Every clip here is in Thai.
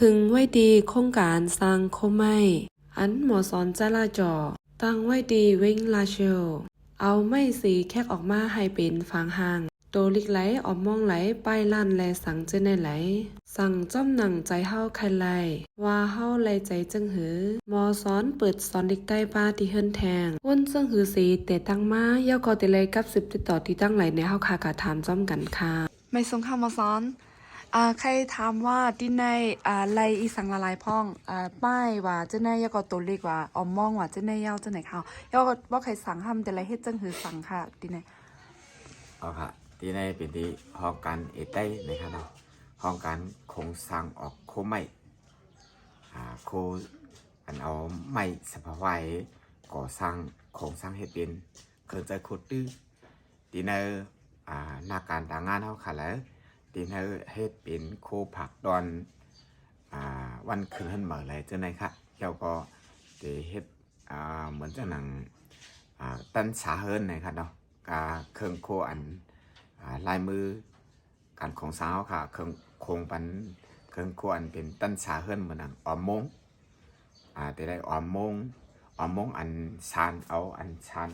ถึงไว้ดีโครงการสร้างโคมไม่อันหมอสอนจราจรตั้งไว้ดีเว้งลาเชลเอาไม้สีแคกออกมาให้เป็นฟางห่างโตลิกไหลออมมองไหลป้ายลั่นแลสังเจในไหลสั่งจ้อมหนังใจเฮาใครไลว่าเฮาไลใจจึงหือหมอสอนเปิดสอนลิกใต้ป้าที่เฮิรนแทงวนจึงหือสีแต่ตั้งมาเย้าก็ติเลยกับ10ติดต่อที่ตั้งไหลในเฮาคากะถามจ้อมกันค่ะไม่ทรงคำมาซ้อนใครถามว่าที่ในไรอีสังละลายพ่องป้ายว่าเจ้าในยาก็ตัวเล็กว่าออมมองว่าเจ้าในเย้าเจ้าไหนเขายาก็ว่าใครสั่งทำแต่ไรเฮ็ดจังหือสั่งค่ะที่ในเอาค่ะที่ในเป็นที่ห้องการเอไต้นะครับเนาะห้องการโครงสร้างออกโคไม้โคอันเอาไม้สภาไว้ก่อสร้างโครงสร้างให้เป็นเครื่องใจขุดตื้อที่ในหน้าการต่างงานเขาค่ะแล้วที่ในเฮ็ดเป็นโคผักดอนวันคืนขึ้นมาเลยเจ้าไหนค่ะเราก็ได้เฮ็ดเหมือนจะหนังตั้นสาเฮิรนนะครับเนาะเครื่องโคอันลายมือการของสาวค่ะเครื่องโครงปันเครื่องโคอันเป็นตั้นสาเฮิรนเหมือนหนังออมมงแต่ได้ออมมงอันชานเอ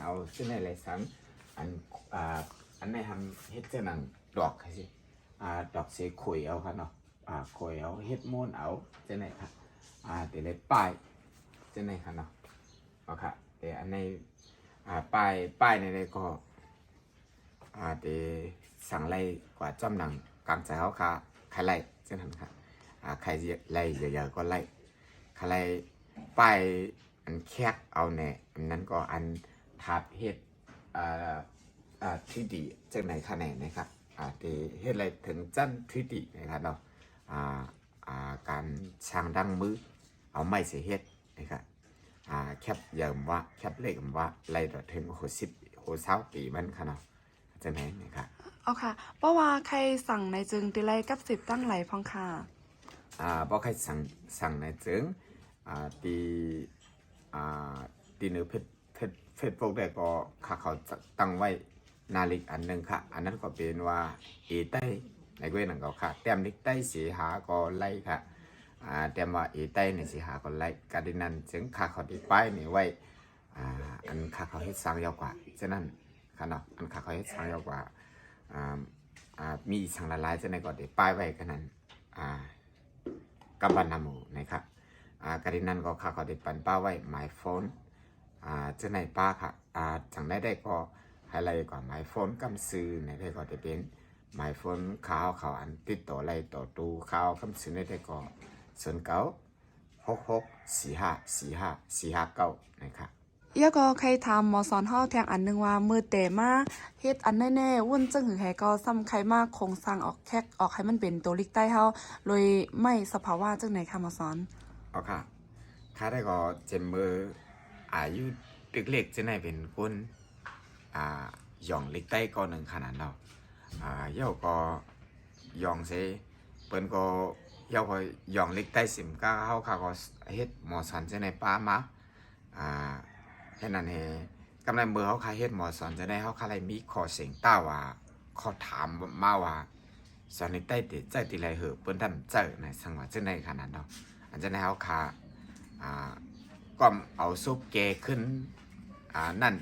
าซึ่งในไรสังอันในทำเฮ็ดเจ้าหนังดอกค่ะสิดอกเสียขุยเอาค่ะเนาะขุยเอาเฮ็ดม้วนเอาเจ้าไหนค่ะแต่ได้ป้ายเจ้าไหนค่ะเนาะเอาค่ะแต่อันในป้ายในนี้ก็แต่สั่งไล่กว่าจ้ำหนังกลางใจเขาค่ะใครไล่เช่นนั้นค่ะใครไล่เยอะๆก็ไล่ใครไล่ป้ายอันแคกเอาเนี่ยอันนั้นก็อันทับเฮ็ดที่ดีจากไหนคะแนนนะครับแต่เฮ็ดอะไรถึงจันที่ดีนะครับเนาะการช่างดังมือเอาไม้เสียเฮ็ดนะครับแคบเยิมว่าแคบเล็กว่าไล่ต่อถึง60 ปีมันค่ะเนาะจะไหนนะครับเอาค่ะเพราะว่าใครสั่งในจึงติไรกับ10ตั้งไหลพองค่ะบอกให้สั่งในจึงตีตีเนื้อเพชรพวกได้ก็เขาตั้งไว้นาฬิกอันหนึ่งค่ะอันนั้นก็เป็นว่าเอใต้ในเว้นหนังก็ค่ะแต้มลิกใต้สีหาก็ไล่ค่ะแต่ว่าเอใต้ในสีหาก็ไล่การดินั้นจึงเขาที่ป้ายนี่ไว้อันเขาเฮ็ดสร้างยาวกว่าฉะนั้นค่ะเนาะอันเขาเฮ็ดสร้างยาวกว่ามีสั่งละลายฉะนั้นก็ได้ป้ายไว้กันนั้นกับบันนามูนะครับการดินั้นก็เขาได้ปันป้าไว้หมายโฟนจะในป้าค่ะจังได้ก็ไฮไลท์ก่อนหมายโฟนกำซื้อในได้ก็จะเป็นหมายโฟนขาวเขาอันติดต่อไรต่อตูขาวกำซื้อในได้ก็0966454549นะครับยาก็ใครถามหมอสอนเฮาแทงอันนึงว่ามือแต่มาเฮ็ดอันแน่ๆวุ่นจังหือใครก็ซ้ำใครมาโครงสร้างออกแคกออกให้มันเป็นตัวลิกใต้เฮาเลยไม่สภาวะจังไหนค่ะหมอสอนเอาค่ะข้าได้ก็เจมเบอร์อายุเล็กๆจะไหนเป็นคนหย่องลิกใต้ก็หนึ่งขนาดเนาะเย้าก็หย่องเสเปิ้นก็เย้าก็หย่องลิกใต้สิมก้าเฮาค่ะก็เฮ็ดหมอสอนจะในป้ามาเฮ็ดนั่นเฮกำลังเบอร์เฮาค่ะเฮ็ดหมอสอนจะได้เฮาค่ะเลยมีข้อเสียงต้าว่าข้อถามมาว่าสอนลิกใต้ติใจติไรเหอะเปิ้นทำเจอในสังหวะจะในขนาดเนาะอันจะในเฮาค่ะก็เอาซุปเกขึ้นนั่น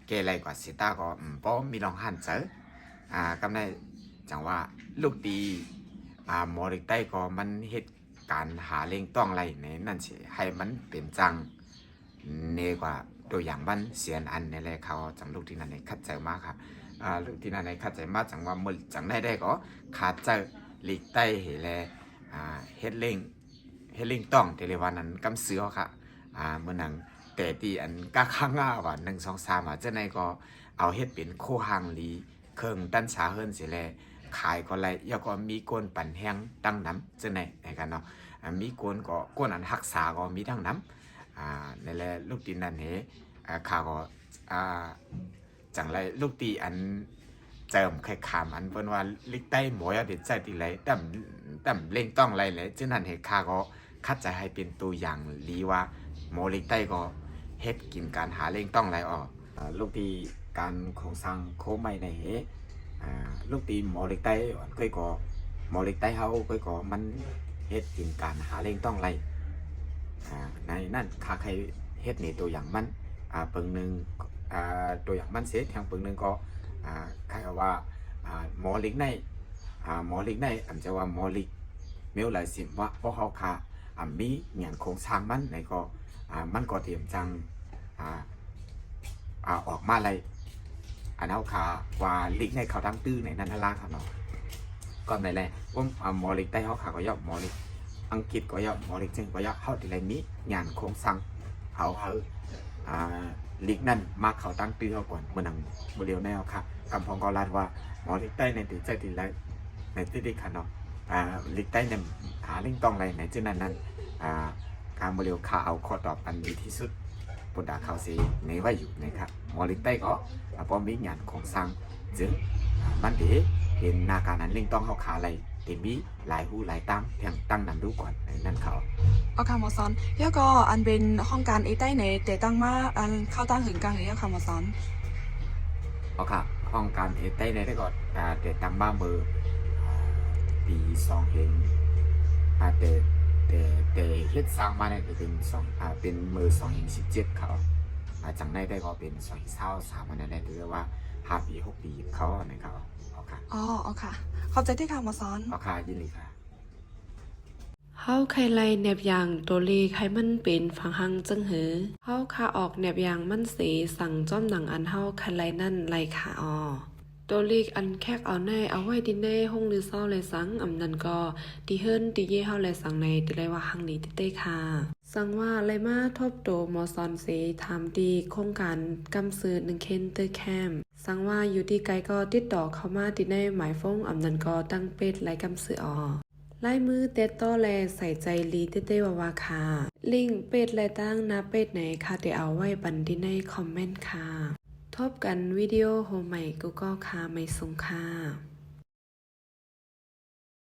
เกอะไรกว่าสิตาก็เพราะมีลองหันเจอกำลังจังว่าลูกดีหมอลิกใต้ก็มันเหตุการหาเล่งต้องอะไรในนั่นสิให้มันเป็นจังเนกว่าตัวอย่างบ้านเสียนอันในแรกเขาจังลูกที่นั่นในคัดใจมากครับลูกที่นั่นในคัดใจมากจังว่ามือจังได้ก็ขาดใจลิกใต้เห็นแลเฮ็ดเล่งต้องเทเลวันนั้นกำเสือค่ะเมื่อนังแต่ตีอันก้าข้างว่า1 2 3เจ้าในก็เอาเฮ็ดเป็นโคหางลีเครื่องตั้นชาเฮิรนเสียแลขายก็ไรแล้วก็มีก้นปั่นแห้งตั้งน้ำเจ้าในกันเนาะมีก้นก็ก้นอันหักษาก็มีตั้งน้ำในแลลูกตีนั่นเหข้าก็จังไรลูกตีอันเจิมไข่ขามอันเพิ่นว่าลิกใต้หมอยเด็ดใจตีไรตั้มเล่งต้องไรเลยเจ้านั่นเหข้าก็คัดใจให้เป็นตัวอย่างลีว่าหมอลิกใต้ก็เฮ็ดกินการหาเล่งต้องไรออกลูกตีการโครงสร้างโคไม่ในลูกตีหมอลิกใต้ก็หมอลิกใต้เฮาก็มัน ฮ็ดกินการหาเล่งต้องไรในนั่นค่าใครเฮ็ดนี่ตัวอย่างมันเปิงหนึ่งตัวอย่างมันเสียทางเปิงหนึ่งก็ใครว่าหมอลิกในหมอลิกในอันจะว่าหมอลิกเมียวหลายสิบว่าเพราะเขาค่ามีเงียนโครงสร้างมันในก็มันก็เตรียมจังออกมาเลยอันเอาค่าว่าลิกในเขาตั้งตื้อในนั้นทลาครับเนาะก็ในแหละว่าหมอลิกใต้เขาขาก็ย่อหมอลิกอังกฤษก็ย่อหมอลิกจึงก็ย่อเข้าที่ไรนี้งานโครงสร้างเขาลิกนั่นมาเขาตั้งตื้อเขาก่อนเมื่อนังโมเดลแนวค่ะกำพองก็ลาดว่าหมอลิกใต้ในติดใจติดไรในติดค่ะเนาะลิกใต้ในหาเล่งต้องไรในจึงนั้นการโมเดลข่าเอาข้อตอบอันดีที่สุดปนดาข่าวสีในไว้อยู่นะครับหมอลิกใต้ก็พอมีงานของสร้างจึงมันดีเห็นนาการนั้นเล่งต้องเขาขาอะไรแต่มีหลายหูหลายตั้งเพียงตั้งนั้นดูก่อนในนั้นเขาเอาค่ะหมอสอนแล้วก็อันเป็นห้องการไอ้ใต้ในแต่ตั้งมาอันเข้าตั้งหึงกลางหรือยังค่ะหมอสอน เอาค่ะห้องการใต้ในได้ก่อนแต่ตั้งมาเมื่อปี2เองแต่เฮ็ดสร้างมาเนี่ยเป็นเป็นมือ2017เขาจังได้ก็เป็น2023มันได้ถือว่า5 ปี6 ปีเขาในเขาเอาค่ะอ๋อค่ะขอบใจที่ค่ะหมอสอน เอาค่ะยินดีค่ะเฮาไข่ไล่แนบยางตัวเลขให้มันเป็นฝังหังจังหือเฮาคาออกแนบยางมันเสสั่งจ้อมหนังอันเฮาไข่ไล่นั่นไล่ขาออตัวเลขอันแคกเอาแน่เอาไว้ดินแน่ห้องหรือเศร้าเลยสังอำนันก็ดีเฮิรนดีเย่เฮาเลยสังในติเลยว่าหังนี้ติเต้ค่ะสังว่าไลมาทบโตหมอซอนเสทำดีโครงการกำซื้อ1 เคนเตอร์แคมสังว่าอยู่ที่ไกลก็ติดต่อเข้ามาติในหมายฟงอำนันก็ตั้งเป็ดไลกำซื้อออไล่มือเตโต้แลใส่ใจลีเต้ว่าค่ะลิงเป็ดและตั้งนาเป็ดไหนค่ะเดี๋ยวเอาไว้บันที่ในคอมเมนต์ค่ะทบกันวิดีโอโฮใหม่กูก็ค่ะไม่ส่งค่ะ